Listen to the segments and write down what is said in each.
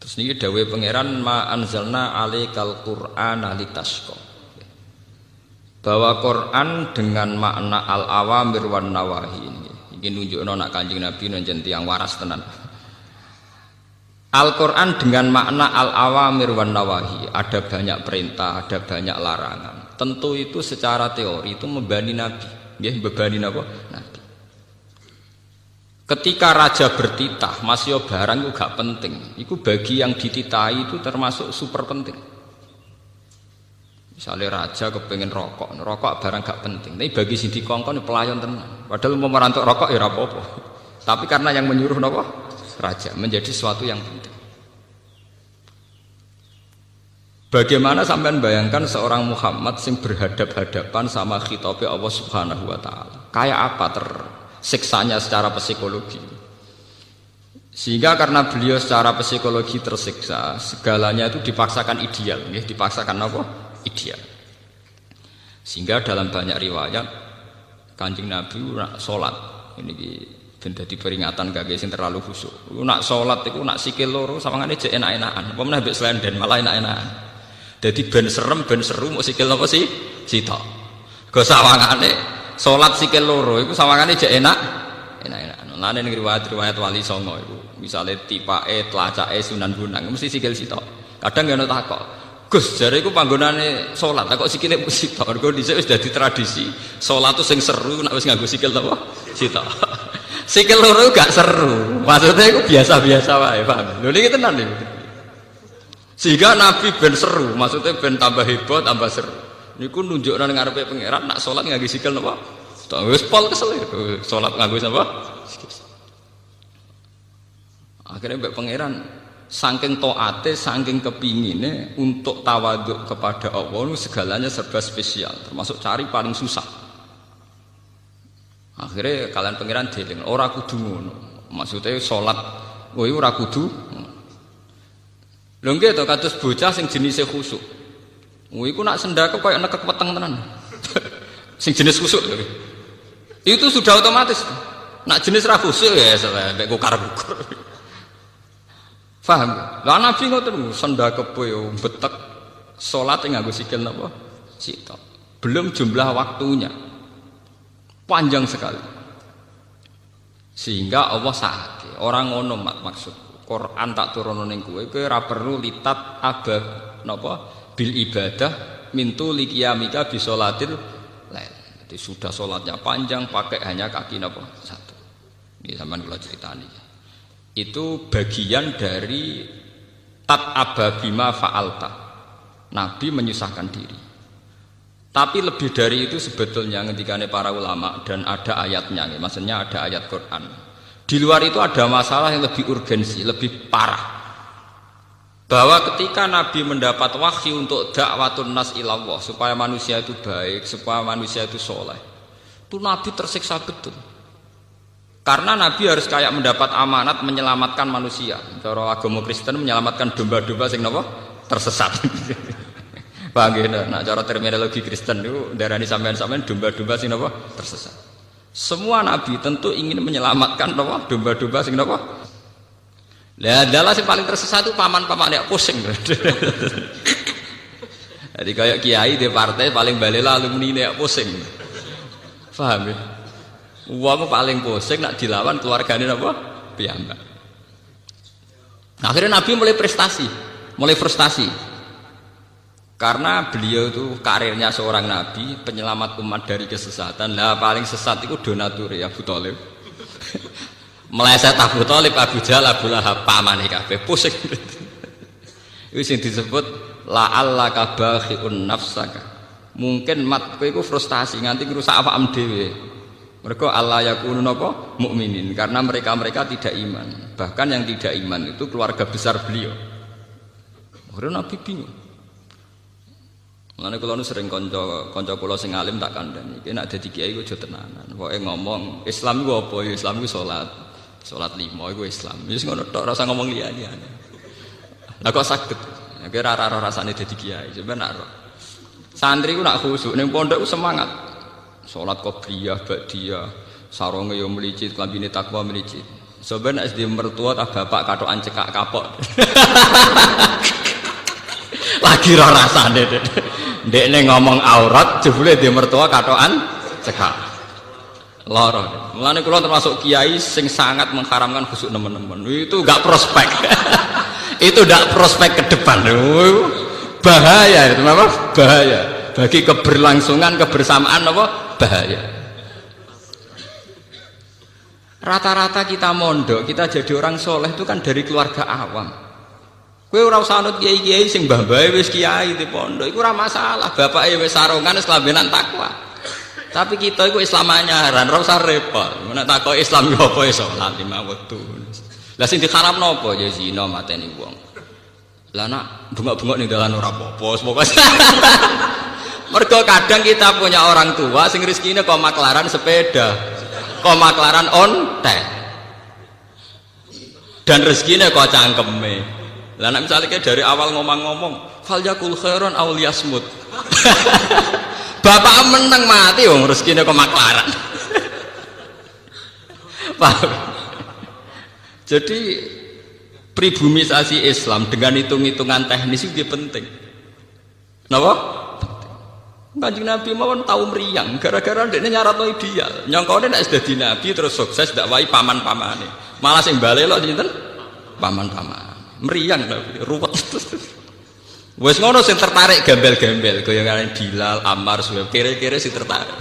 Terus niki dawuh pangeran ma anzalna alaikal qur'ana litasqa. Bahwa Quran dengan makna al-awamir wan nawahi ini. Iki nunjukno nak Kanjeng Nabi njen tiyang waras tenan. Al-Quran dengan makna al-awamir wan nawahi, ada banyak perintah, ada banyak larangan. Tentu itu secara teori itu membebani Nabi, nggih membebani napa? Nabi. Ketika raja bertitah, masih barang itu gak penting. Itu bagi yang dititahi itu termasuk super penting. Misalnya raja kepengen rokok barang gak penting. Tapi bagi sing dikongkon pelayan tenan. Padahal mau merantuk rokok ya ora apa-apa. Tapi karena yang menyuruh napa? Raja menjadi sesuatu yang penting. Bagaimana sampean bayangkan seorang Muhammad yang berhadap-hadapan sama khitabe Allah Subhanahu wa taala. Kayak apa tersiksanya secara psikologi. Sehingga karena beliau secara psikologi tersiksa, segalanya itu dipaksakan ideal, ya, dipaksakan apa? Ideal. Sehingga dalam banyak riwayat Kanjeng Nabi nak salat ini ben dadi peringatan kangge sing terlalu khusyuk. Nak salat iku nak sikil loro sawangane jek enak-enakan. Apa meneh mbek slenden malah enak-enakan. Dadi ben serem ben seru mok sikil apa sih? Sitok. Go sawangane salat sikil loro iku sawangane jek enak-enakan. Lane ning riwayat wali songo iku misale tipake tlacake Sunan Bonang mesti sikil sitok. Kadang ana takok. Gus jare iku panggonane salat kok sikile sitok. Mergo dhisik wis dadi tradisi. Salat sing seru nek wis nganggo sikil apa? Sitok. Sikil loro gak seru. Maksudnya itu biasa-biasa wae, paham? Lho niki tenan niku. Sehingga Nabi ben seru, maksudnya ben tambah hebat, tambah seru. Niku nunjukno ning ngarepe pangeran nak salat nganggo sikil napa? Wis pol kesel. Salat nganggo napa? Akhirnya mbek pangeran saking taate, saking kepingine untuk tawaduk kepada Allah segalanya serba spesial, termasuk cari paling susah. Akhirnya kalian pangeran deling ora kudu ngono. Maksudnya salat kowe ora kudu. Lho nggih to kados bocah sing jenise khusuk. Kowe iku nak sendake koyo nekek weteng tenan. Sing jenis khusuk lho. Itu sudah otomatis. Nak jenis ra khusuk ya sampe kukar-kukur. Paham? Lah Nabi ngoten sendake yo betek salat nganggo sikil napa? Sitok. Belum jumlah waktunya. Panjang sekali. Sehingga Allah sakit. Orang ngono maksud. Quran tak turun ning kowe ora perlu litat abad napa bil ibadah mintu liqiyamika bi sholatil lail. Jadi sudah salatnya panjang pakai hanya kaki napa satu. Ini sampean kula critani. Itu bagian dari tat ababima fa'alta. Nabi menyusahkan diri. Tapi lebih dari itu sebetulnya ketika para ulama dan ada ayatnya, maksudnya ada ayat Quran. Di luar itu ada masalah yang lebih urgensi, lebih parah. Bahwa ketika Nabi mendapat wahyu untuk dakwatun nas ilallah, supaya manusia itu baik, supaya manusia itu soleh, itu Nabi tersiksa betul. Karena Nabi harus kayak mendapat amanat menyelamatkan manusia. Cara agama Kristen menyelamatkan domba-domba sing napa? Tersesat. Paham nggih? Nah, cara terminologi Kristen itu darani sampean-sampean domba-domba sing napa? Tersesat. Semua nabi tentu ingin menyelamatkan napa? Domba-domba sing napa? Lah adalah sing paling tersesat itu paman-paman nek pusing. Jadi kayak kiai di partai paling balela alumni nek pusing. Paham ya? Wong paling pusing nak dilawan keluargane napa? Piyambak. Akhirnya Nabi mulai frustasi. Karena beliau itu karirnya seorang nabi, penyelamat umat dari kesesatan. Lah paling sesat itu donatur ya Abu Thalib. Meleset Abu Thalib, Abu Jahal, Abu Lahab, pamane kabeh pusing. Itu sing disebut la'allaka bakhi'un nafsaka. Mungkin mat kowe iku frustasi nganti ngrusak awakmu dhewe. Mergo Allah yakunu napa mukminin karena mereka tidak iman. Bahkan yang tidak iman itu keluarga besar beliau. Akhirnya Nabi bingung. Mulane kula nu sering kanca kula sing alim tak kandhani, iki nek dadi kiai aja tenanan. Pokoke ngomong Islam iku apa ya? Islam iku salat. Salat 5 iku Islam. Wis ngono tok, ora usah ngomong liyane. Lah kok saged? Nek ora rasane dadi kiai, sampeyan ora. Santri ku nak khusuk ning pondok ku semangat. Salat qobliyah, ba'diyah, saronge yo mlicit, klambine takwa mlicit. Sebenarnya SD mertua tak bapak katokan cekak kapok. Lagi ora rasane ndekne ngomong aurat jebule dia mertua katokan cekak. Lara. Mulane kula termasuk kiai sing sangat mengharamkan khusuk nemen-nemen. Itu enggak prospek. Itu enggak prospek ke depan. Bahaya itu apa? Bahaya. Bagi keberlangsungan kebersamaan apa? Bahaya. Rata-rata kita mondok, kita jadi orang soleh itu kan dari keluarga awam. Kowe ora usah anut kiai-kiai sing mbah-mbahe wis kiai di pondok, iku ora masalah. Bapake wis sarungan wis kelambenan takwa. Tapi kita iku Islam anyaran, ora usah repot. Nek takoki Islam yo apa iso salat lima wektu. Lah sing diharamno apa ya zina mateni wong. Lah nak bengok-bengok ning dalan ora apa-apa, pokoke. Mergo kadang kita punya orang tua sing rezekine kok maklaran sepeda, kok maklaran ontel. Dan rezekine kok cangkeme. Lah nek misalnya dari awal ngomong-ngomong, fal yakul khairan aw liyasmut. Bapak meneng mati wong rezekine kok maklaran. Paham? Jadi pribumisasi Islam dengan hitung-hitungan teknis itu penting. Napa? Kanjeng Nabi mawon tahu meriang gara-gara ndekne nyaratno ideal. Nyangkone nek dadi nabi terus sukses dakwai paman-pamane. Malah sing balelo sinten? Paman-paman. Meriang Nabi, ruwet. Wis ngono sing tertarik gembel-gembel goyangane Bilal, Ammar, Suhaib, kira-kira sing tertarik.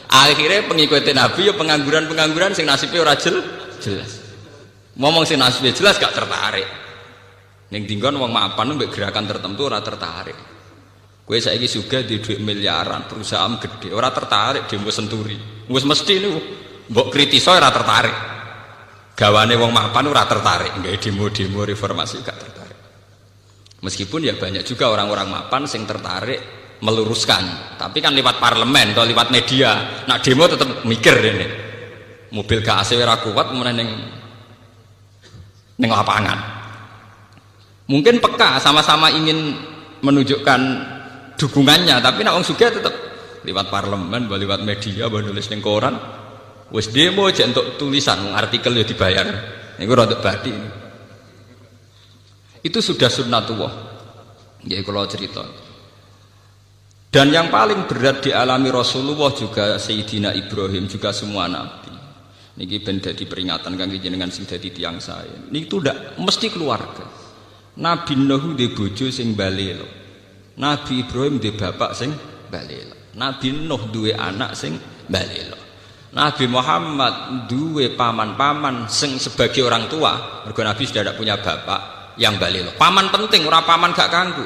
Akhirnya pengikuti Nabi ya pengangguran-pengangguran sing nasibnya ora jelas. Ngomong sing nasibnya jelas gak tertarik. Ning dinggon wong mapan mbek gerakan tertentu ora tertarik. Kowe saiki sugih di dhuwit miliaran, perusahaan gede, ora tertarik demo senturi. Wis mesti niku mbok kritiso ora tertarik. Gawane wong mapan ora tertarik, nggih demo-demo reformasi gak tertarik. Meskipun ya banyak juga orang-orang mapan sing tertarik meluruskan, tapi kan lewat parlemen atau lewat media. Nak demo tetap mikir dene. Mobil gak AC ora kuat meneh ning lapangan. Mungkin peka sama-sama ingin menunjukkan dukungannya, tapi nak wong sugih tetap lewat parlemen, lewat media, nulis ning koran, wis demo aja untuk tulisan, artikel ya dibayar. Niku rada badi. Itu sudah sunnatullah. Nggih kula cerita. Dan yang paling berat dialami Rasulullah juga Sayyidina Ibrahim juga semua nabi. Niki ben dadi peringatan kangge jenengan sing dadi tiyang saya. Niku ndak mesti keluarga. Nabi Nuh di bojo sing balelo. Nabi Ibrahim di bapak sing balelo. Nabi Nuh duwe anak sing balelo. Nabi Muhammad duwe paman-paman sing sebagai orang tua. Mergo Nabi sudah tidak punya bapak yang balelo. Paman penting, ora paman gak kanggu.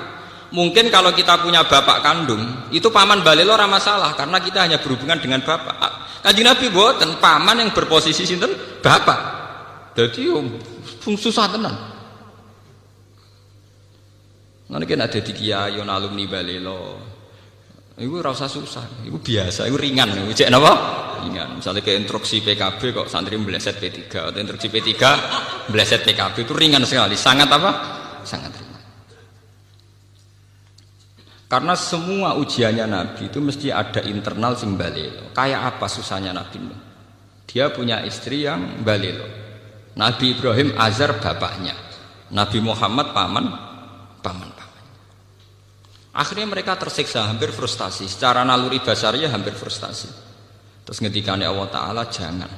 Mungkin kalau kita punya bapak kandung, itu paman balelo ora masalah karena kita hanya berhubungan dengan bapak. Kanjeng Nabi boten paman yang berposisi sinten? Bapak. Dadi susah tenan. Nanti kan ada di kiai, alumni balelo, itu rasa susah, itu biasa, itu ringan, itu cek apa? Ringan. Misalnya ke instruksi PKB kok santri meleset P3, atau instruksi P3 meleset PKB itu ringan sekali, sangat apa? Sangat ringan. Karena semua ujiannya Nabi itu mesti ada internal sing balelo. Kayak apa susahnya Nabi? Dia punya istri yang balelo. Nabi Ibrahim Azar bapaknya, Nabi Muhammad paman. Akhirnya mereka tersiksa, hampir frustasi. Secara naluri basarnya hampir frustasi. Terus ngendikane Allah Ta'ala, jangan.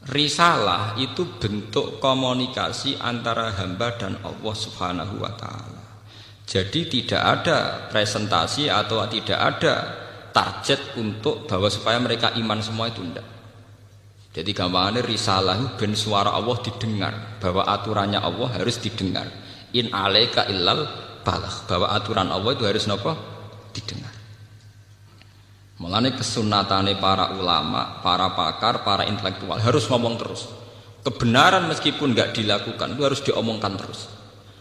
Risalah itu bentuk komunikasi antara hamba dan Allah Subhanahu wa Ta'ala. Jadi tidak ada presentasi atau tidak ada target untuk bahwa supaya mereka iman semua itu tidak. Jadi gampangannya risalah ben suara Allah didengar, bahwa aturannya Allah harus didengar. In alaika illal balah, bahwa aturan Allah itu harus napa? Didengar. Mulane kesunatane para ulama, para pakar, para intelektual harus ngomong terus. Kebenaran meskipun nggak dilakukan itu harus diomongkan terus.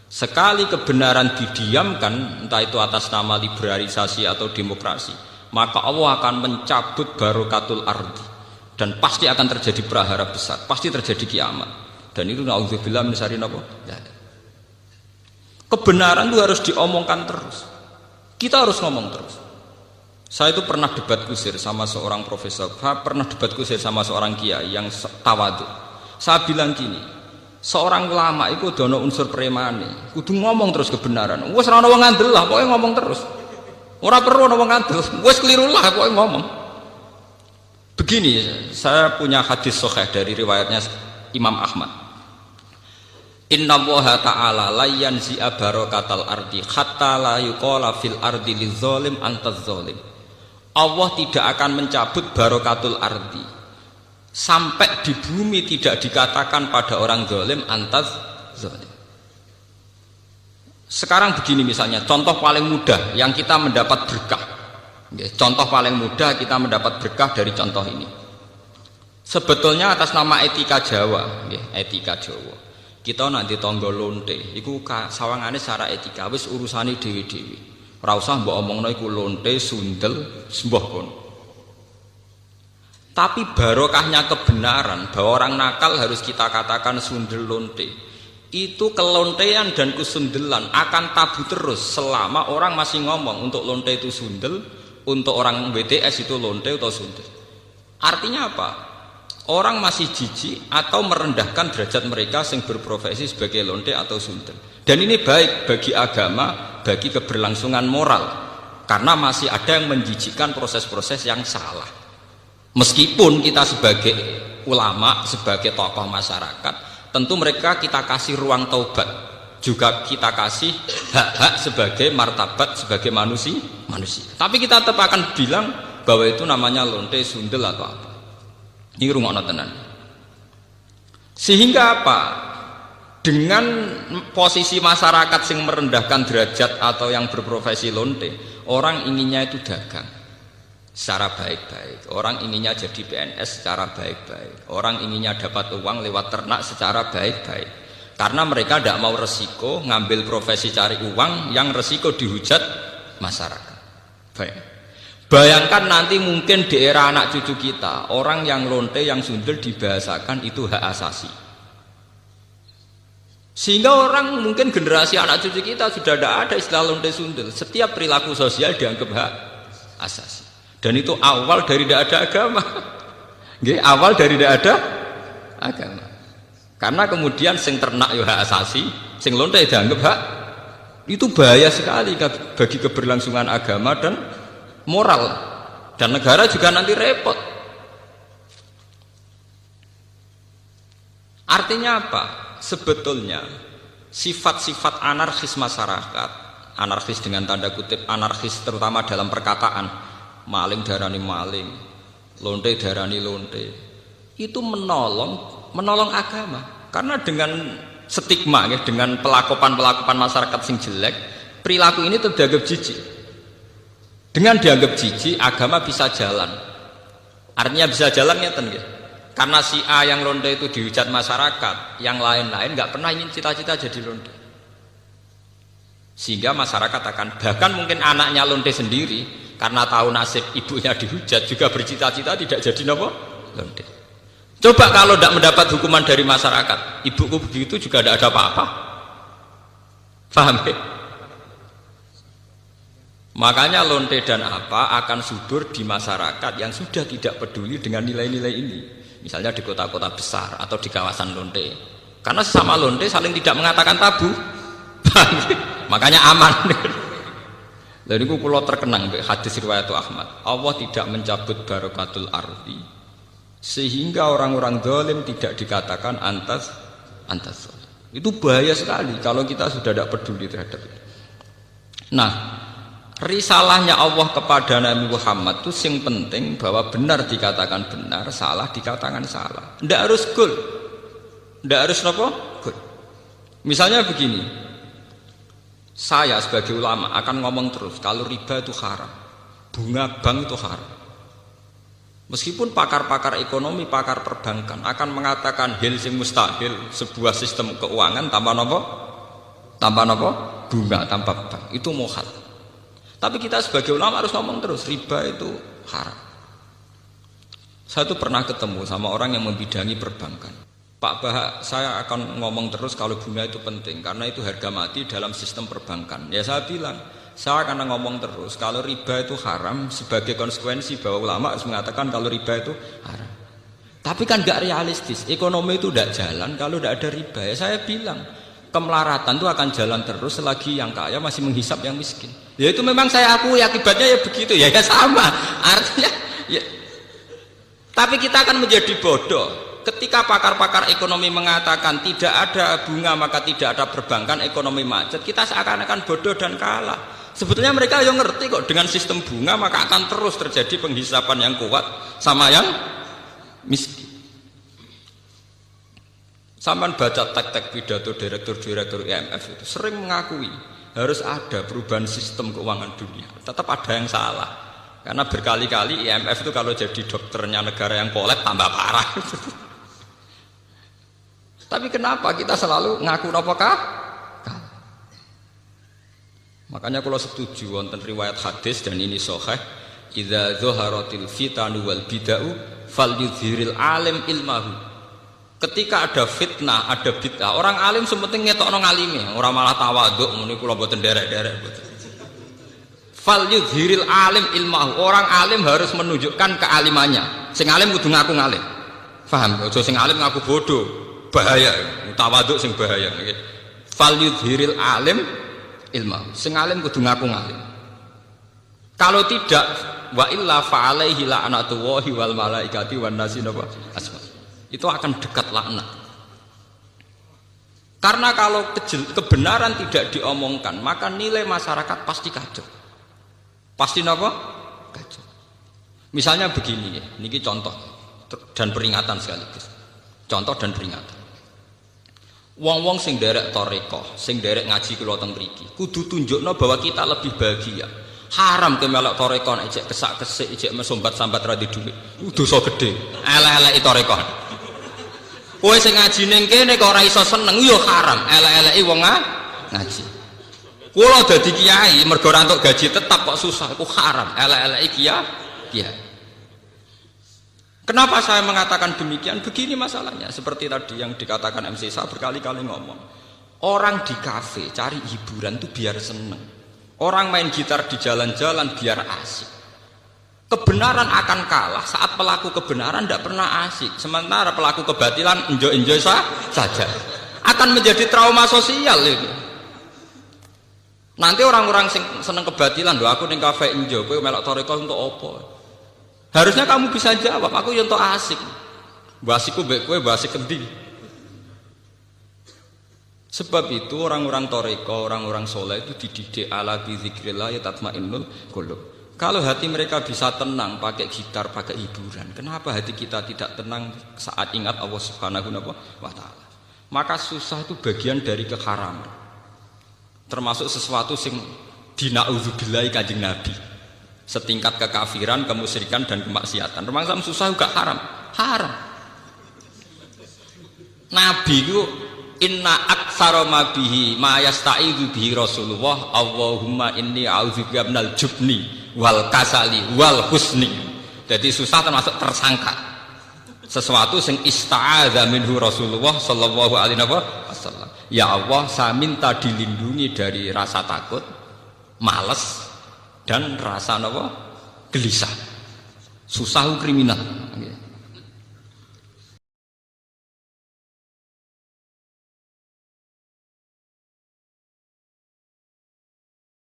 Sekali kebenaran didiamkan, entah itu atas nama liberalisasi atau demokrasi, maka Allah akan mencabut barokatul ardi dan pasti akan terjadi prahara besar, pasti terjadi kiamat. Dan itu naudzubillah min syarri napa? Kebenaran itu harus diomongkan terus. Kita harus ngomong terus. Saya itu pernah debat kusir sama seorang profesor, pernah debat kusir sama seorang kiai yang tawadhu. Saya bilang gini, seorang ulama itu dono unsur premane, kudu ngomong terus kebenaran. Wes ora ono wong ngandel lah, pokoke ngomong terus. Ora perlu ono wong ngandel, wes keliru lah pokoke ngomong. Begini, saya punya hadis sahih dari riwayatnya Imam Ahmad. Inna Allaha ta'ala la yanzi'a barakatal ardi hatta la yuqala fil ardi lizolim antaz zolim. Allah tidak akan mencabut barakatul ardi sampai di bumi tidak dikatakan pada orang zolim antaz zolim. Sekarang begini misalnya, contoh paling mudah yang kita mendapat berkah. Contoh paling mudah kita mendapat berkah dari contoh ini. Sebetulnya atas nama etika Jawa, etika Jawa. Kita nak ditangga lonte, iku sawangane secara etika wis urusane dhewe-dhewe. Ora usah mbok omongno iku lonte, sundel, sembah kono. Tapi barokahnya kebenaran bahwa orang nakal harus kita katakan sundel lonte. Itu kelontean dan kesundelan akan tabu terus selama orang masih ngomong untuk lonte itu sundel, untuk orang BTS itu lonte atau sundel. Artinya apa? Orang masih jijik atau merendahkan derajat mereka yang berprofesi sebagai lonte atau sundel. Dan ini baik bagi agama, bagi keberlangsungan moral, karena masih ada yang menjijikkan proses-proses yang salah. Meskipun kita sebagai ulama, sebagai tokoh masyarakat, tentu mereka kita kasih ruang taubat, juga kita kasih hak-hak sebagai martabat, sebagai manusia. Tapi kita tetap akan bilang bahwa itu namanya lonte, sundel atau apa. Ini rungokno tenan. Sehingga apa? Dengan posisi masyarakat yang merendahkan derajat atau yang berprofesi lonte, orang inginnya itu dagang secara baik-baik. Orang inginnya jadi PNS secara baik-baik. Orang inginnya dapat uang lewat ternak secara baik-baik. Karena mereka tidak mau resiko ngambil profesi cari uang yang resiko dihujat masyarakat. Baik. Bayangkan nanti mungkin di era anak cucu kita, orang yang lonte, yang sundel dibahasakan itu hak asasi. Sehingga orang mungkin generasi anak cucu kita sudah tidak ada istilah lonte sundel. Setiap perilaku sosial dianggap hak asasi. Dan itu awal dari tidak ada agama. Awal dari tidak ada agama. Karena kemudian sing ternak ya hak asasi, sing lonte dianggap hak. Itu bahaya sekali bagi keberlangsungan agama dan moral, dan negara juga nanti repot. Artinya apa? Sebetulnya sifat-sifat anarkis masyarakat, anarkis dengan tanda kutip anarkis terutama dalam perkataan, maling darani maling, lonte darani lonte, itu menolong agama. Karena dengan stigma, dengan pelakupan masyarakat sing jelek, perilaku ini terdianggap jijik. Dengan dianggap jijik, agama bisa jalan. Artinya bisa jalan ngeten nggih. Karena si A yang lonte itu dihujat masyarakat, yang lain-lain nggak pernah ingin cita-cita jadi lonte. Sehingga masyarakat akan, bahkan mungkin anaknya lonte sendiri, karena tahu nasib ibunya dihujat, juga bercita-cita tidak jadi nopo lonte. Coba kalau tidak mendapat hukuman dari masyarakat, ibuku begitu juga tidak ada apa-apa. Paham ya? Makanya lonte dan apa akan subur di masyarakat yang sudah tidak peduli dengan nilai-nilai ini. Misalnya di kota-kota besar atau di kawasan lonte. Karena sesama lonte saling tidak mengatakan tabu. Makanya aman. Lalu itu pulau terkenang hadis riwayat Ahmad. Allah tidak mencabut barakatul ardi sehingga orang-orang zalim tidak dikatakan antas. Itu bahaya sekali kalau kita sudah tidak peduli terhadap itu. Nah, risalahnya Allah kepada Nabi Muhammad itu yang penting bahwa benar dikatakan benar, salah dikatakan salah. Tidak harus gol, tidak harus apa? Gol. Misalnya begini, saya sebagai ulama akan ngomong terus kalau riba itu haram, bunga bank itu haram. Meskipun pakar-pakar ekonomi, pakar perbankan akan mengatakan hil sing mustahil, sebuah sistem keuangan tanpa apa? Bunga, tanpa bank, itu muhal. Tapi kita sebagai ulama harus ngomong terus, riba itu haram. Saya tuh pernah ketemu sama orang yang membidangi perbankan. Pak Bahak, saya akan ngomong terus kalau bunga itu penting, karena itu harga mati dalam sistem perbankan. Ya saya bilang, saya akan ngomong terus kalau riba itu haram sebagai konsekuensi bahwa ulama harus mengatakan kalau riba itu haram. Tapi kan nggak realistis. Ekonomi itu tidak jalan kalau tidak ada riba. Ya saya bilang kemelaratan itu akan jalan terus selagi yang kaya masih menghisap yang miskin. Ya itu memang saya akui akibatnya ya begitu ya sama. Artinya ya. Tapi kita akan menjadi bodoh ketika pakar-pakar ekonomi mengatakan tidak ada bunga maka tidak ada perbankan, ekonomi macet. Kita seakan-akan bodoh dan kalah. Sebetulnya mereka yang ngerti kok dengan sistem bunga maka akan terus terjadi penghisapan yang kuat sama yang miskin. Sampai baca tek-tek pidato direktur-direktur IMF itu sering mengakui harus ada perubahan sistem keuangan dunia. Tetap ada yang salah. Karena berkali-kali IMF itu kalau jadi dokternya negara yang kolab tambah parah. Tapi kenapa kita selalu ngaku apakah? Makanya kalau setuju wonten riwayat hadis dan ini sahih, idza dzaharatil fitanu wal bid'u falyudhiril alim ilmahu. Ketika ada fitnah, ada bid'ah, orang alim sementing ngetokno ngalime, ora malah tawaduk muni kula mboten derek-derek. Falyudhiril alim ilmahu. Orang alim harus menunjukkan kealimannya. Sing alim kudu ngaku ngalim. Paham? Aja sing alim ngaku bodoh. Bahaya, tawaduk sing bahaya. Falyudhiril alim ilmahu. Sing alim kudu ngaku ngalim. Kalau tidak, wa illa fa'alaihi la'natullahi wal malaikati wan nasi napa asma. Itu akan dekat laknat. Karena kalau kebenaran tidak diomongkan, maka nilai masyarakat pasti kacau. Pasti napa? Kacau. Misalnya begini ya, niki contoh dan peringatan sekaligus. Contoh dan peringatan. Wong-wong sing derek toreko, sing derek ngaji kula teng mriki, kudu tunjukno bahwa kita lebih bahagia. Haram ke melok toreko nek ijek kesak-kesik, ijek mesombat-sambat ra di dhuwit. Dosa gedhe. Elek-eleki toreko. Kowe sing ngaji ning kene kok ora iso seneng ya haram. Elek-eleki wong ngaji. Kula dadi kiai mergo ora entuk gaji tetap kok susah, iku haram. Elek-eleki kiai. Kenapa saya mengatakan demikian? Begini masalahnya, seperti tadi yang dikatakan MC saya berkali-kali ngomong. Orang di kafe cari hiburan itu biar seneng. Orang main gitar di jalan-jalan biar asik. Kebenaran akan kalah saat pelaku kebenaran tidak pernah asik. Sementara pelaku kebatilan enjoy-enjoy saja. Akan menjadi trauma sosial itu. Nanti orang-orang seneng kebatilan, loh aku ning kafe enjoy, kowe melok toreko untuk apa? Harusnya kamu bisa jawab, aku yang tok asik. Basiku mbek kowe basik kendi. Sebab itu orang-orang toreko, orang-orang soleh itu dididik ala bi dzikrillah tatmainnul qulub. Kalau hati mereka bisa tenang pakai gitar, pakai hiburan, kenapa hati kita tidak tenang saat ingat Allah Subhanahu wa taala? Maka susah itu bagian dari keharaman. Termasuk sesuatu sing dinauzubillahi Kanjeng Nabi. Setingkat kekafiran, kemusyrikan dan kemaksiatan. Termasuk susah juga haram. Haram. Nabi itu inna aktsara ma bihi ma yasta'idzu bihi Rasulullah Allahumma inni a'udzubika minal jubni wal kasali wal husni. Jadi susah termasuk tersangka. Sesuatu yang ista'adza minhu Rasulullah sallallahu alaihi wasallam. Ya Allah, saya minta dilindungi dari rasa takut, malas dan rasa gelisah. Susah kriminal.